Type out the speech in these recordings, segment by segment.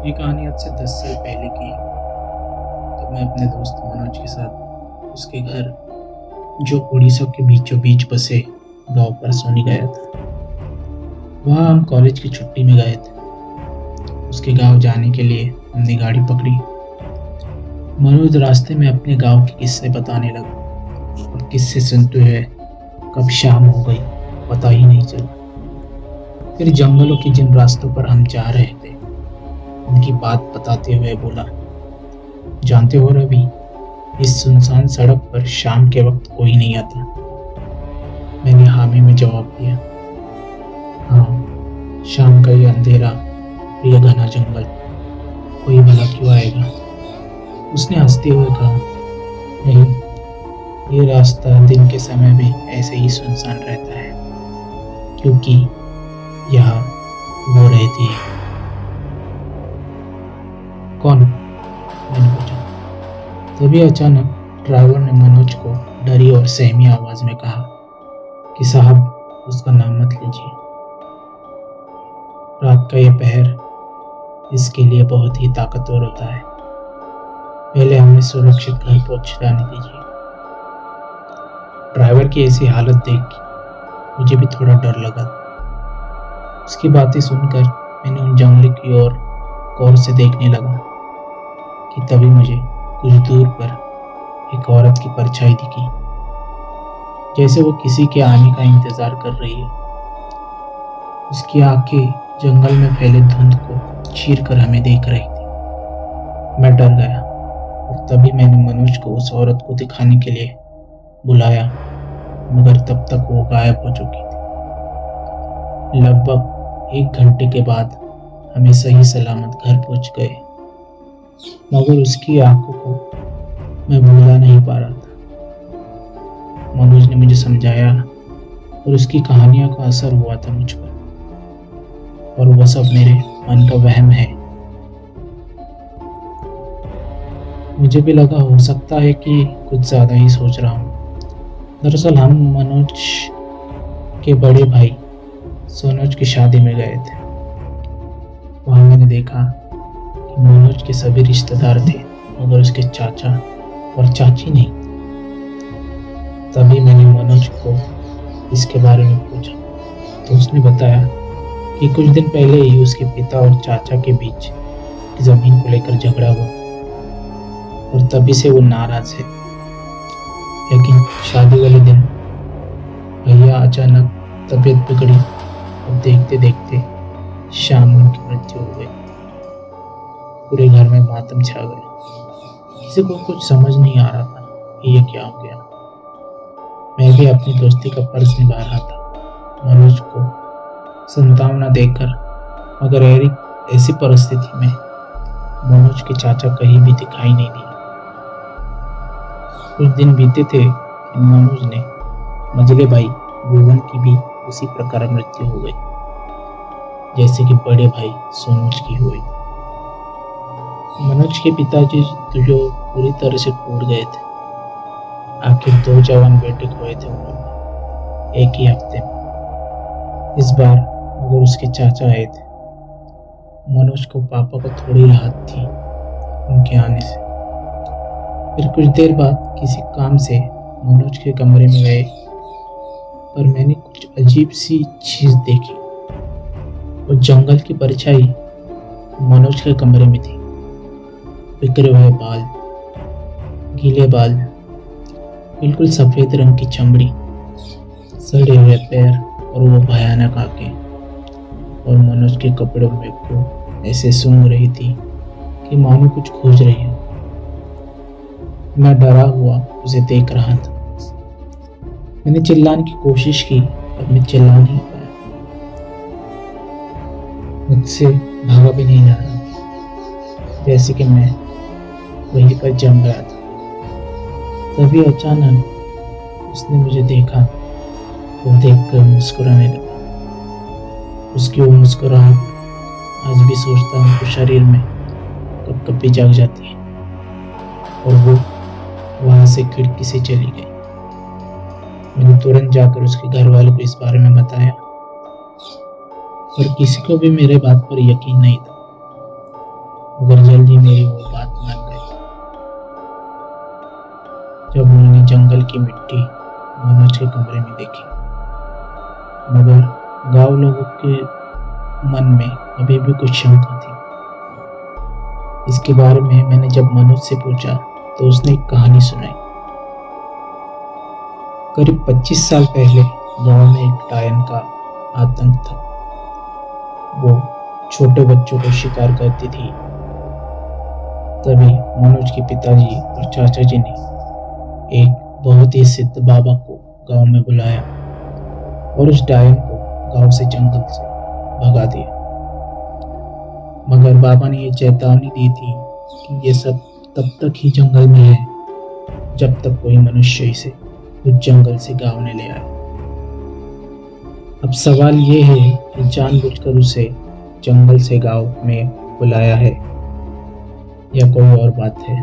ये कहानी आज से 10 साल पहले की है। तब मैं अपने दोस्त मनोज के साथ उसके घर, जो उड़ीसा के बीचों बीच बसे गांव पर सोने गया था। वहाँ हम कॉलेज की छुट्टी में गए थे। उसके गांव जाने के लिए हमने गाड़ी पकड़ी। मनोज रास्ते में अपने गांव के किस्से बताने लगा और किस्से सुनते हुए कब शाम हो गई पता ही नहीं चला। फिर जंगलों के जिन रास्तों पर हम जा रहे थे उनकी बात बताते हुए बोला, जानते हो रवि, इस सुनसान सड़क पर शाम के वक्त कोई नहीं आता। मैंने हामी में जवाब दिया। हाँ, शाम का ये अंधेरा और ये घना जंगल, कोई भला क्यों आएगा? उसने हंसते हुए कहा, नहीं, ये रास्ता दिन के समय भी ऐसे ही सुनसान रहता है, क्योंकि यहाँ वो रहती है। कौन? मैंने पूछा। तभी अचानक ड्राइवर ने मनोज को डरी और सहमी आवाज में कहा कि साहब, उसका नाम मत लीजिए। रात का ये पहर इसके लिए बहुत ही ताकतवर होता है। पहले हमें सुरक्षित घर पहुंचाने दीजिए। ड्राइवर की ऐसी हालत देख मुझे भी थोड़ा डर लगा। उसकी बातें सुनकर मैंने उन जंगल की ओर गौर से देखने लगा कि तभी मुझे कुछ दूर पर एक औरत की परछाई दिखी, जैसे वो किसी के आने का इंतजार कर रही है। उसकी आंखें जंगल में फैले धुंध को चीर कर हमें देख रही थी। मैं डर गया और तभी मैंने मनोज को उस औरत को दिखाने के लिए बुलाया, मगर तब तक वो गायब हो चुकी थी। लगभग 1 घंटे के बाद हमें सही सलामत घर पहुंच गए, मगर उसकी आंखों को मैं भुला नहीं पा रहा था। मनोज ने मुझे समझाया और उसकी कहानियों का असर हुआ था मुझ पर, और वह सब मेरे मन का वहम है। मुझे भी लगा हो सकता है कि कुछ ज्यादा ही सोच रहा हूँ। दरअसल हम मनोज के बड़े भाई सोनोज की शादी में गए थे। वहां मैंने देखा कि मनोज के सभी रिश्तेदार थे, मगर उसके चाचा और चाची नहीं। तभी मैंने मनोज को इसके बारे में पूछा तो उसने बताया कि कुछ दिन पहले ही उसके पिता और चाचा के बीच जमीन को लेकर झगड़ा हुआ और तभी से वो नाराज है। लेकिन शादी वाले दिन भैया अचानक तबीयत बिगड़ी और देखते देखते शाम उनकी मृत्यु हो गई। पूरे घर में मातम छा गया। किसी को कुछ समझ नहीं आ रहा था कि ये क्या हो गया। मैं भी अपनी दोस्ती का फर्ज निभा रहा था, मनोज को संतावना देकर, मगर ऐसी परिस्थिति में मनोज के चाचा कहीं भी दिखाई नहीं दिए। कुछ दिन बीते थे कि मनोज ने मझले भाई भुवन की भी उसी प्रकार मृत्यु हो गई, जैसे कि बड़े भाई सोनोज की हुई। मनोज के पिताजी तो जो पूरी तरह से टूट गए थे। आखिर 2 जवान बेटे खोए थे उन्होंने एक ही हफ्ते में। इस बार मगर उसके चाचा आए थे। मनोज को पापा को थोड़ी राहत थी उनके आने से। फिर कुछ देर बाद किसी काम से मनोज के कमरे में गए, पर मैंने कुछ अजीब सी चीज देखी। वो जंगल की परछाई मनोज के कमरे में थी। बिखरे हुए बाल, गीले बाल, बिल्कुल सफेद रंग की चमड़ी, सड़े हुए पैर और वो भयानक आंखें। और मनोज के कपड़ों में को ऐसे सूंघ रही थी कि मानो कुछ खोज रही है। मैं डरा हुआ उसे देख रहा था। मैंने चिल्लाने की कोशिश की, पर मैं चिल्ला नहीं पाया। मुझसे भागा भी नहीं जा रहा, जैसे कि मैं वहीं पर जम गया था। तभी अचानक उसने मुझे देखा और देखकर मुस्कुराने लगा। उसकी वो मुस्कुराहट आज भी सोचता हूँ तो शरीर में कब कभी जाग जाती है। और वो वहां से खिड़की से चली गई। मैंने तुरंत जाकर उसके घर वालों को इस बारे में बताया, पर किसी को भी मेरे बात पर यकीन नहीं था। मगर जल्दी मेरी वो बात मान गए जब उन्होंने जंगल की मिट्टी मनोज के कमरे में देखी। मगर गांव लोगों के मन में अभी भी कुछ शंका थी। इसके बारे में मैंने जब मनोज से पूछा तो उसने एक कहानी सुनाई। करीब 25 साल पहले गांव में एक डायन का आतंक था। वो छोटे बच्चों को शिकार करती थी। तभी मनोज के पिताजी और चाचा जी ने एक बहुत ही सिद्ध बाबा को गांव में बुलाया और उस डायन को गांव से जंगल से भगा दिया। मगर बाबा ने ये चेतावनी दी थी कि ये सब तब तक ही जंगल में है जब तक कोई मनुष्य इसे उस जंगल से गांव में ले आए। अब सवाल ये है कि जानबूझकर उसे जंगल से गांव में बुलाया है या कोई और बात है।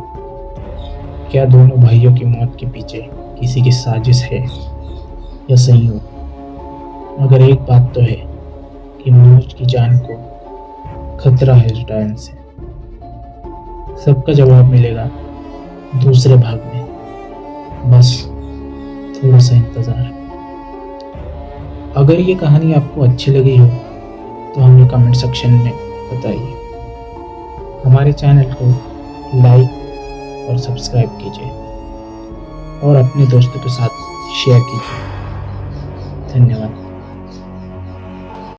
क्या दोनों भाइयों की मौत के पीछे किसी की साजिश है या संयोग? मगर एक बात तो है कि मनोज की जान को खतरा है इस डायन से। सबका जवाब मिलेगा दूसरे भाग में। बस थोड़ा सा इंतजार। अगर ये कहानी आपको अच्छी लगी हो तो हमें कमेंट सेक्शन में बताइए। हमारे चैनल को लाइक और सब्सक्राइब कीजिए और अपने दोस्तों के साथ शेयर कीजिए। धन्यवाद।